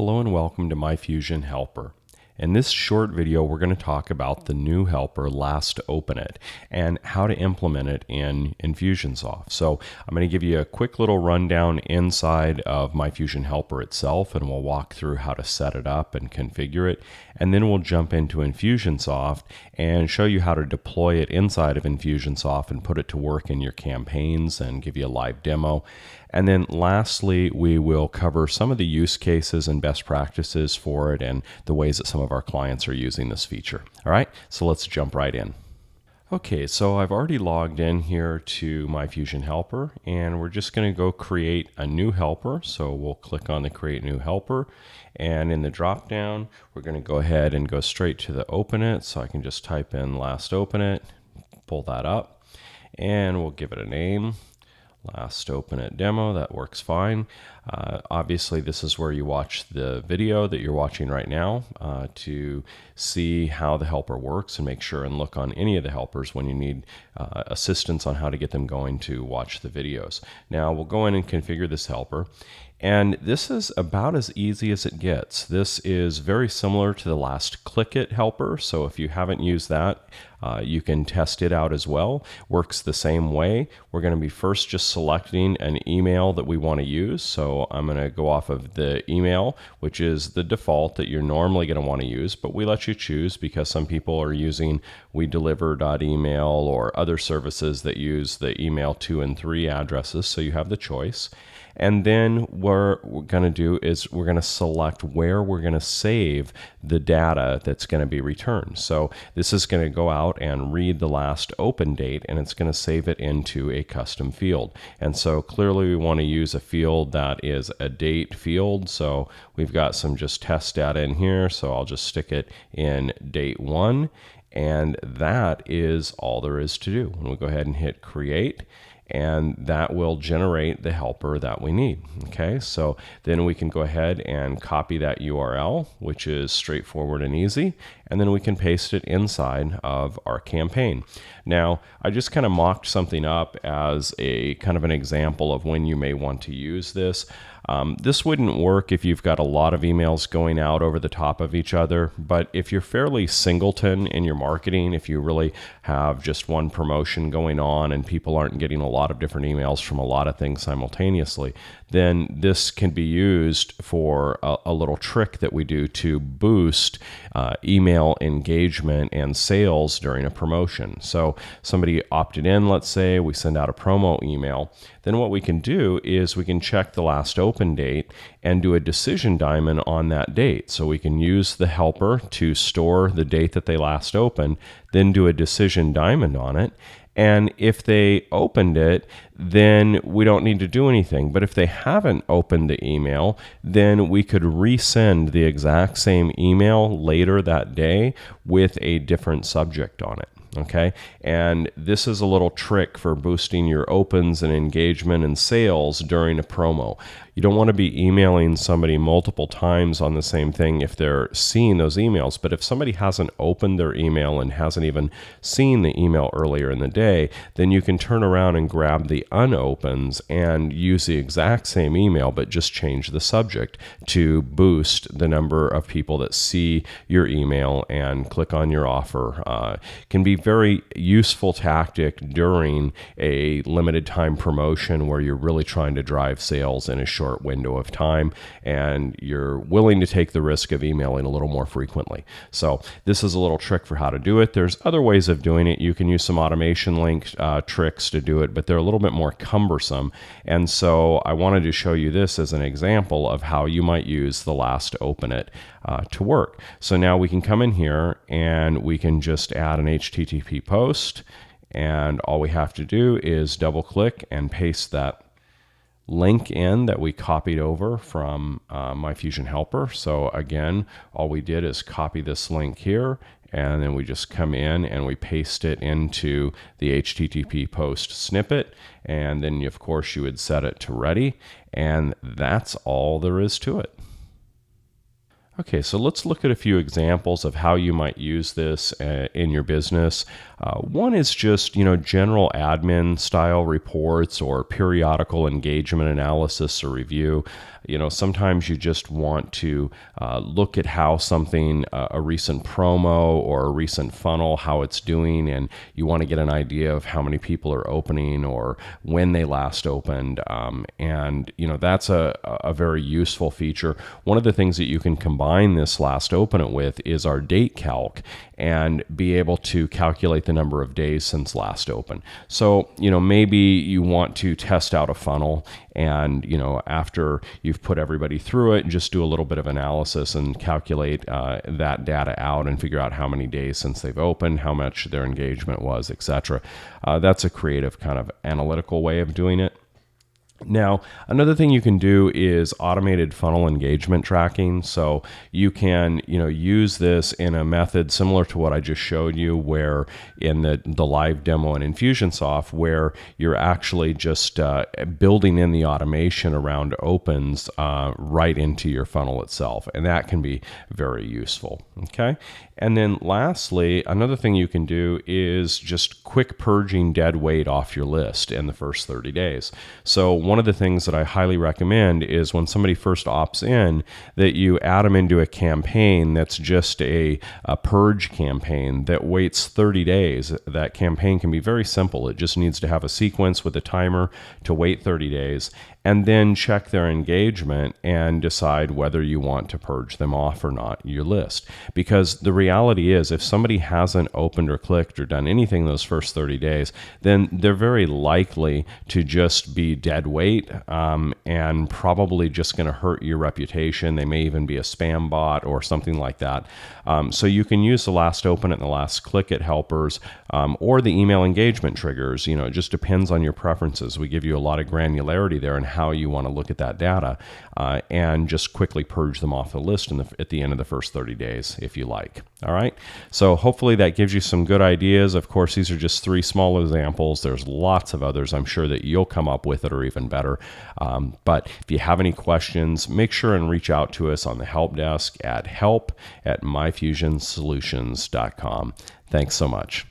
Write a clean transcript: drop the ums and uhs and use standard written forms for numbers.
Hello and welcome to MyFusion Helper. In this short video, we're going to talk about the new helper Last Open It and how to implement it in Infusionsoft. So I'm going to give you a quick little rundown inside of MyFusion Helper itself, and we'll walk through how to set it up and configure it. And then we'll jump into Infusionsoft and show you how to deploy it inside of Infusionsoft and put it to work in your campaigns and give you a live demo. And then lastly, we will cover some of the use cases and best practices for it and the ways that some of our clients are using this feature. All right, so let's jump right in. Okay, so I've already logged in here to MyFusion Helper, and we're just going to go create a new helper. So we'll click on the Create New Helper, and in the drop down, we're going to go ahead and go straight to the Open It. So I can just type in Last Open It, pull that up, and we'll give it a name. Last Open It demo, that works fine. Obviously, this is where you watch the video that you're watching right now to see how the helper works and make sure and look on any of the helpers when you need assistance on how to get them going to watch the videos. Now, we'll go in and configure this helper. And this is about as easy as it gets. This is very similar to the last Click It helper. So if you haven't used that, you can test it out as well. Works the same way. We're going to be first just selecting an email that we want to use. So I'm going to go off of the email, which is the default that you're normally going to want to use, but we let you choose because some people are using wedeliver.email or other services that use the email 2 and 3 addresses. So you have the choice. And then what we're going to do is we're going to select where we're going to save the data that's going to be returned. So this is going to go out and read the last open date, and it's going to save it into a custom field. And so clearly we want to use a field that is a date field. So we've got some just test data in here. So I'll just stick it in date 1. And that is all there is to do. When we go ahead and hit create, and that will generate the helper that we need. Okay, so then we can go ahead and copy that URL, which is straightforward and easy, and then we can paste it inside of our campaign. Now, I just kind of mocked something up as a kind of an example of when you may want to use this. This wouldn't work if you've got a lot of emails going out over the top of each other, but if you're fairly singleton in your marketing, if you really have just one promotion going on and people aren't getting a lot of different emails from a lot of things simultaneously, then this can be used for a little trick that we do to boost email engagement and sales during a promotion. So somebody opted in, let's say, we send out a promo email. Then what we can do is we can check the last open date and do a decision diamond on that date. So we can use the helper to store the date that they last opened, then do a decision diamond on it. And if they opened it, then we don't need to do anything. But if they haven't opened the email, then we could resend the exact same email later that day with a different subject on it. Okay, and this is a little trick for boosting your opens and engagement and sales during a promo. You don't want to be emailing somebody multiple times on the same thing if they're seeing those emails. But if somebody hasn't opened their email and hasn't even seen the email earlier in the day, then you can turn around and grab the unopens and use the exact same email, but just change the subject to boost the number of people that see your email and click on your offer. Can be very useful tactic during a limited time promotion where you're really trying to drive sales in a short window of time and you're willing to take the risk of emailing a little more frequently. So this is a little trick for how to do it. There's other ways of doing it. You can use some automation link tricks to do it, but they're a little bit more cumbersome. And so I wanted to show you this as an example of how you might use the Last Open It to work. So now we can come in here and we can just add an HTTP post, and all we have to do is double click and paste that link in that we copied over from MyFusion Helper. So again, all we did is copy this link here, and then we just come in and we paste it into the HTTP post snippet, and then of course you would set it to ready, and that's all there is to it. Okay, so let's look at a few examples of how you might use this in your business. One is just, general admin style reports or periodical engagement analysis or review. Sometimes you just want to look at how something, a recent promo or a recent funnel, how it's doing, and you want to get an idea of how many people are opening or when they last opened. And that's a very useful feature. One of the things that you can combine this Last Open It with is our date calc and be able to calculate the number of days since last open. So, maybe you want to test out a funnel and, after you've put everybody through it, just do a little bit of analysis and calculate that data out and figure out how many days since they've opened, how much their engagement was, etc. That's a creative kind of analytical way of doing it. Now, another thing you can do is automated funnel engagement tracking. So you can, use this in a method similar to what I just showed you, where in the live demo in Infusionsoft, where you're actually just building in the automation around opens right into your funnel itself. And that can be very useful. Okay. And then lastly, another thing you can do is just quick purging dead weight off your list in the first 30 days. So one of the things that I highly recommend is when somebody first opts in, that you add them into a campaign that's just a purge campaign that waits 30 days. That campaign can be very simple. It just needs to have a sequence with a timer to wait 30 days, and then check their engagement and decide whether you want to purge them off or not your list. Because the reality is, if somebody hasn't opened or clicked or done anything those first 30 days, then they're very likely to just be dead weight and probably just going to hurt your reputation. They may even be a spam bot or something like that. So you can use the Last Open It and the Last Click It helpers or the email engagement triggers. It just depends on your preferences. We give you a lot of granularity there and how you want to look at that data and just quickly purge them off the list at the end of the first 30 days if you like. All right. So hopefully that gives you some good ideas. Of course, these are just 3 small examples. There's lots of others I'm sure that you'll come up with that are even better. But if you have any questions, make sure and reach out to us on the help desk at help@myfusionsolutions.com. Thanks so much.